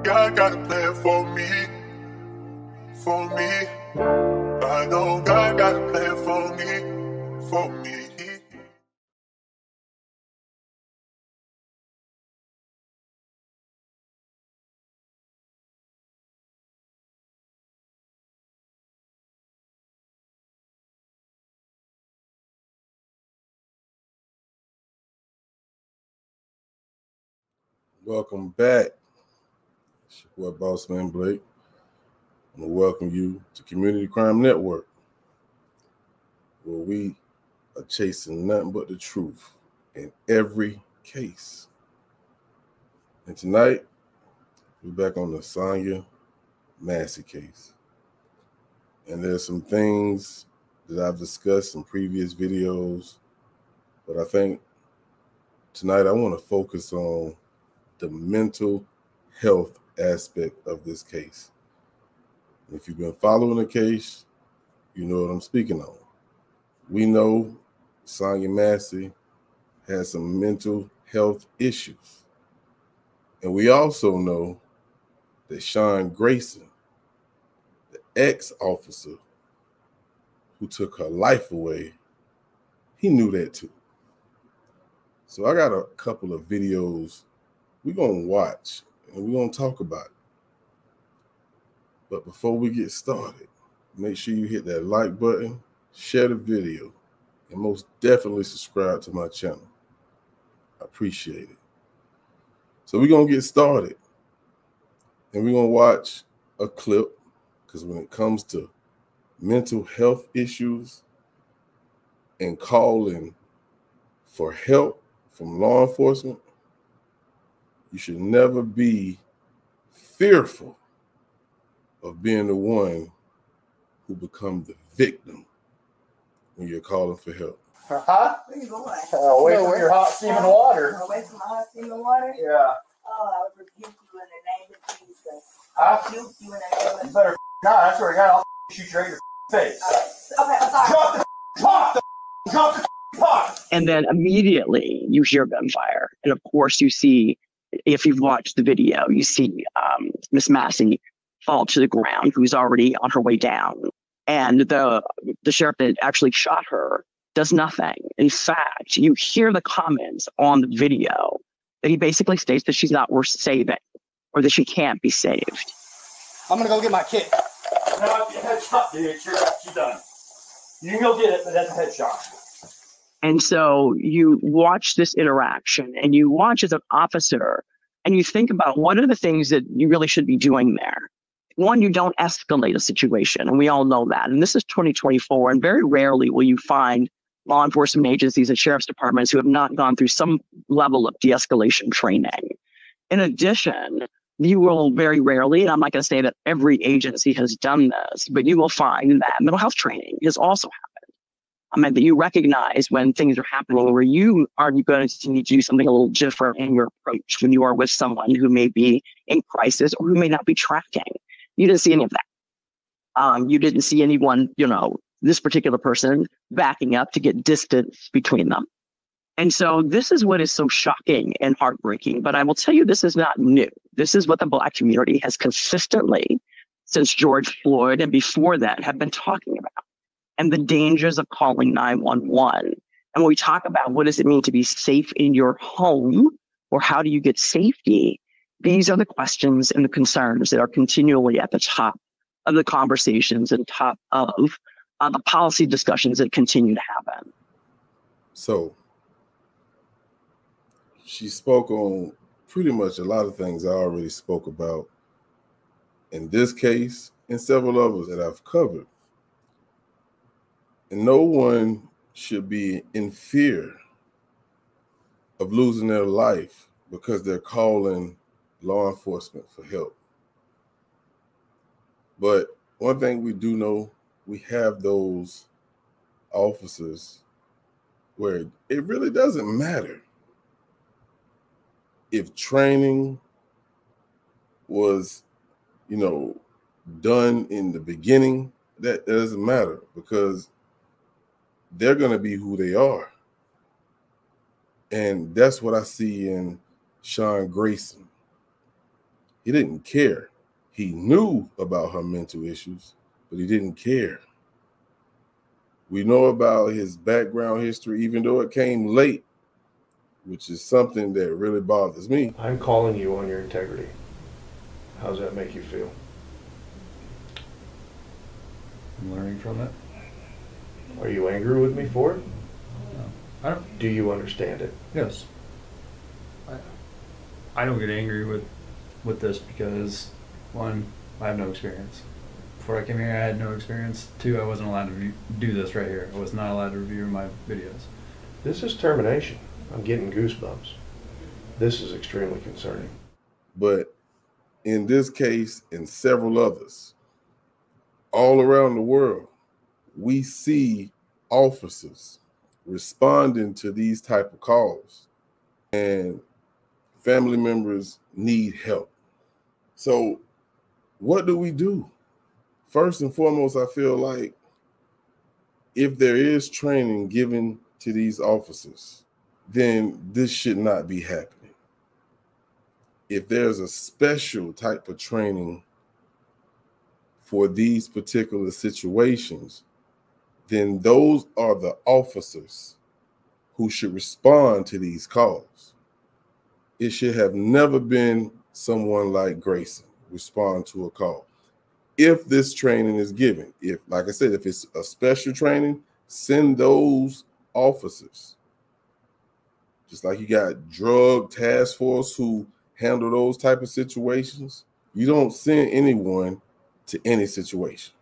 God got a plan for me, for me. I know God got a plan for me, for me. Welcome back. It's your boy, Boss Man Blake. I want to welcome you to Community Crime Network, where we are chasing nothing but the truth in every case. And tonight, we're back on the Sonya Massey case. And there's some things that I've discussed in previous videos, but I think tonight I want to focus on the mental health aspect of this case. If you've been following the case, you know what I'm speaking on. We know Sonya Massey has some mental health issues. And we also know that Sean Grayson, the ex-officer who took her life away, he knew that too. So I got a couple of videos we're going to watch and we're going to talk about it. But before we get started, make sure you hit that like button, share the video, and most definitely subscribe to my channel. I appreciate it. So we're going to get started. And we're going to watch a clip, because when it comes to mental health issues and calling for help from law enforcement, you should never be fearful of being the one who becomes the victim when you're calling for help. Huh? Where you going? Away from your hot steaming water. Away from my hot steaming water? Yeah. Oh, I would rebuke you in the name of Jesus. I Rebuke you in the name of You better not. I swear to God, I'll shoot you right in your face. Okay, I'm sorry. Drop the pot! Drop the pot! And then immediately you hear gunfire. And of course you see, if you've watched the video, you see Miss Massey fall to the ground, who's already on her way down. And the sheriff that actually shot her does nothing. In fact, you hear the comments on the video that he basically states that she's not worth saving or that she can't be saved. I'm gonna go get my kit. No, it's a headshot, dude. She's done. You can go get it, but that's a headshot. And so you watch this interaction and you watch as an officer and you think about what are the things that you really should be doing there. One, you don't escalate a situation, and we all know that. And this is 2024, and very rarely will you find law enforcement agencies and sheriff's departments who have not gone through some level of de-escalation training. In addition, you will very rarely, and I'm not going to say that every agency has done this, but you will find that mental health training has also happened. I mean, that you recognize when things are happening where you are going to need to do something a little different in your approach when you are with someone who may be in crisis or who may not be tracking. You didn't see any of that. You didn't see anyone, this particular person backing up to get distance between them. And so this is what is so shocking and heartbreaking. But I will tell you, this is not new. This is what the Black community has consistently, since George Floyd and before that, have been talking about. And the dangers of calling 911. And when we talk about what does it mean to be safe in your home, or how do you get safety, these are the questions and the concerns that are continually at the top of the conversations and top of the policy discussions that continue to happen. So she spoke on pretty much a lot of things I already spoke about in this case and several others that I've covered. And no one should be in fear of losing their life because they're calling law enforcement for help. But one thing we do know, we have those officers where it really doesn't matter if training was, done in the beginning. That doesn't matter because they're going to be who they are. And that's what I see in Sean Grayson. He didn't care. He knew about her mental issues, but he didn't care. We know about his background history, even though it came late, which is something that really bothers me. I'm calling you on your integrity. How does that make you feel? I'm learning from it. Are you angry with me for it? No. I don't. Do you understand it? Yes. I don't get angry with this because, one, I have no experience. Before I came here, I had no experience. Two, I wasn't allowed to do this right here. I was not allowed to review my videos. This is termination. I'm getting goosebumps. This is extremely concerning. But in this case and several others, all around the world, we see officers responding to these type of calls, and family members need help. So what do we do? First and foremost, I feel like if there is training given to these officers, then this should not be happening. If there's a special type of training for these particular situations, then those are the officers who should respond to these calls. It should have never been someone like Grayson respond to a call. If this training is given, if, like I said, if it's a special training, send those officers. Just like you got drug task force who handle those type of situations, you don't send anyone to any situation.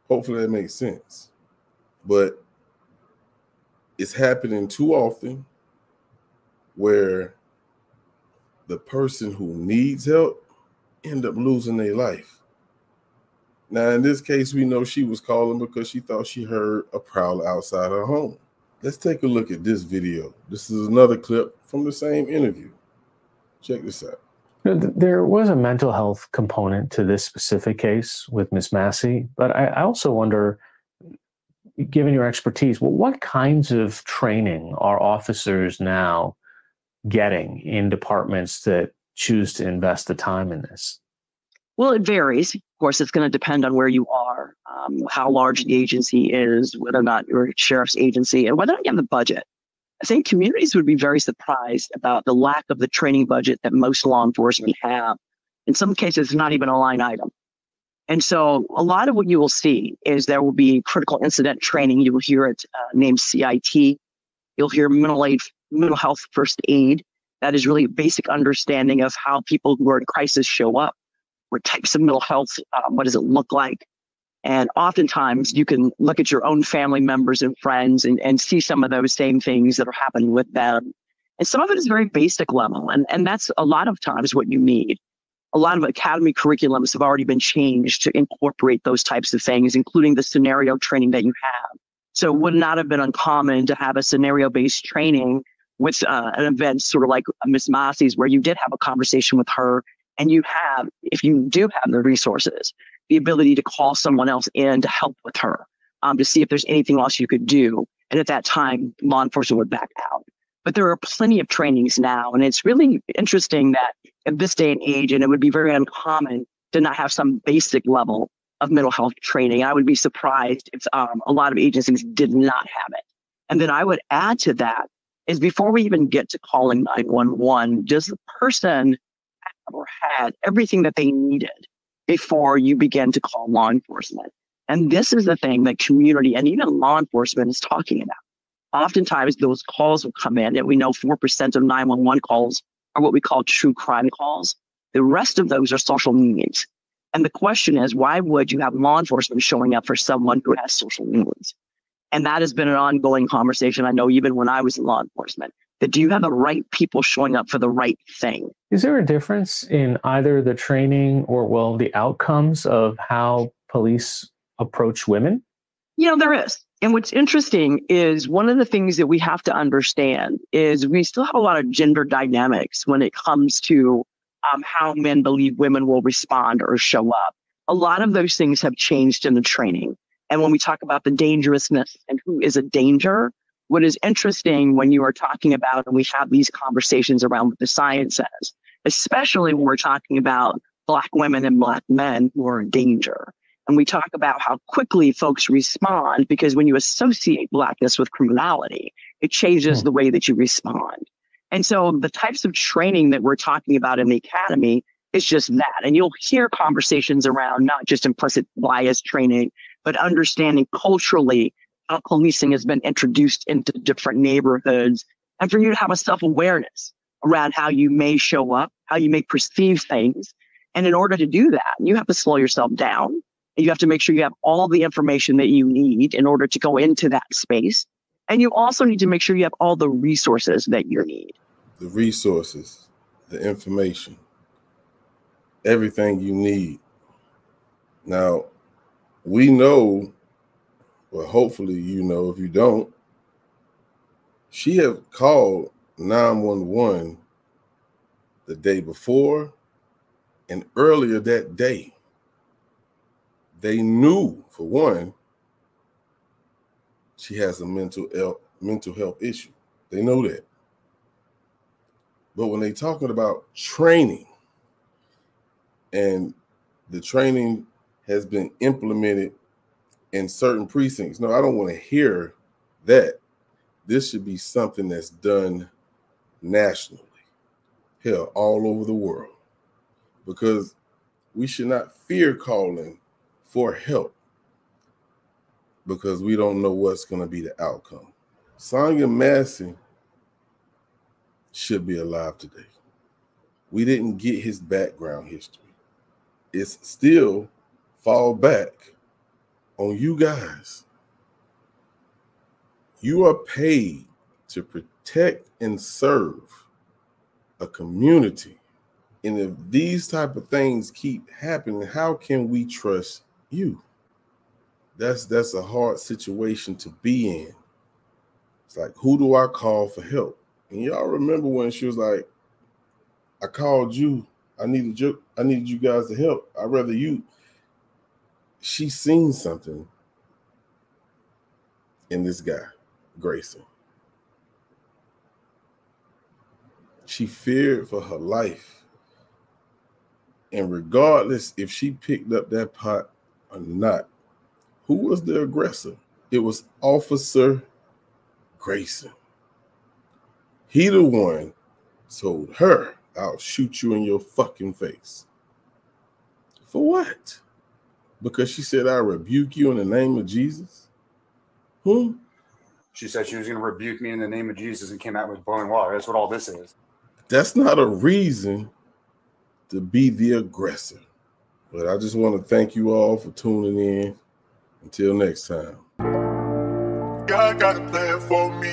Hopefully that makes sense. But it's happening too often where the person who needs help end up losing their life. Now, in this case, we know she was calling because she thought she heard a prowler outside her home. Let's take a look at this video. This is another clip from the same interview. Check this out. There was a mental health component to this specific case with Miss Massey, but I also wonder, given your expertise, what kinds of training are officers now getting in departments that choose to invest the time in this? Well, it varies. Of course, it's going to depend on where you are, how large the agency is, whether or not you're a sheriff's agency, and whether or not you have the budget. I think communities would be very surprised about the lack of the training budget that most law enforcement have. In some cases, it's not even a line item. And so a lot of what you will see is there will be critical incident training. You will hear it named CIT. You'll hear mental health first aid. That is really a basic understanding of how people who are in crisis show up. What types of mental health, what does it look like? And oftentimes you can look at your own family members and friends and see some of those same things that are happening with them. And some of it is very basic level. And that's a lot of times what you need. A lot of academy curriculums have already been changed to incorporate those types of things, including the scenario training that you have. So it would not have been uncommon to have a scenario-based training with an event sort of like Miss Massey's, where you did have a conversation with her. And you have, if you do have the resources, the ability to call someone else in to help with her, to see if there's anything else you could do. And at that time, law enforcement would back out. But there are plenty of trainings now. And it's really interesting that in this day and age, and it would be very uncommon to not have some basic level of mental health training. I would be surprised if a lot of agencies did not have it. And then I would add to that is before we even get to calling 911, does the person or had everything that they needed before you begin to call law enforcement? And this is the thing that community and even law enforcement is talking about. Oftentimes those calls will come in, and we know 4% of 911 calls are what we call true crime calls. The rest of those are social needs. And the question is, why would you have law enforcement showing up for someone who has social needs? And that has been an ongoing conversation. I know even when I was in law enforcement, that do you have the right people showing up for the right thing? Is there a difference in either the training or, well, the outcomes of how police approach women? You know, there is. And what's interesting is one of the things that we have to understand is we still have a lot of gender dynamics when it comes to how men believe women will respond or show up. A lot of those things have changed in the training. And when we talk about the dangerousness and who is a danger, what is interesting when you are talking about, and we have these conversations around what the science says, especially when we're talking about Black women and Black men who are in danger. And we talk about how quickly folks respond, because when you associate Blackness with criminality, it changes the way that you respond. And so the types of training that we're talking about in the academy is just that. And you'll hear conversations around not just implicit bias training, but understanding culturally how policing has been introduced into different neighborhoods, and for you to have a self-awareness around how you may show up, how you may perceive things. And in order to do that, you have to slow yourself down. And you have to make sure you have all the information that you need in order to go into that space. And you also need to make sure you have all the resources that you need. The resources, the information, everything you need. Now, we know, well, hopefully you know, if you don't, she had called 911 the day before and earlier that day. They knew, for one, she has a mental health issue. They know that. But when they talking about training, and the training has been implemented in certain precincts, no, I don't want to hear that. This should be something that's done nationally, hell, all over the world, because we should not fear calling for help because we don't know what's going to be the outcome. Sonya Massey should be alive today. We didn't get his background history. It's still fall back on you guys. You are paid to protect and serve a community. And if these type of things keep happening, how can we trust you? That's a hard situation to be in. It's like, who do I call for help? And y'all remember when she was like, I called you. I needed you guys to help. I'd rather you. She seen something in this guy, Grayson. She feared for her life. And regardless if she picked up that pot or not, who was the aggressor? It was Officer Grayson. He the one told her, I'll shoot you in your fucking face. For what? Because she said, I rebuke you in the name of Jesus? She said she was going to rebuke me in the name of Jesus and came out with boiling water. That's what all this is. That's not a reason to be the aggressor. But I just want to thank you all for tuning in. Until next time. God got a plan for me.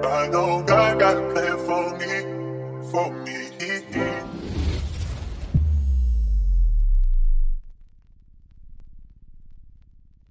I know God got a plan for me.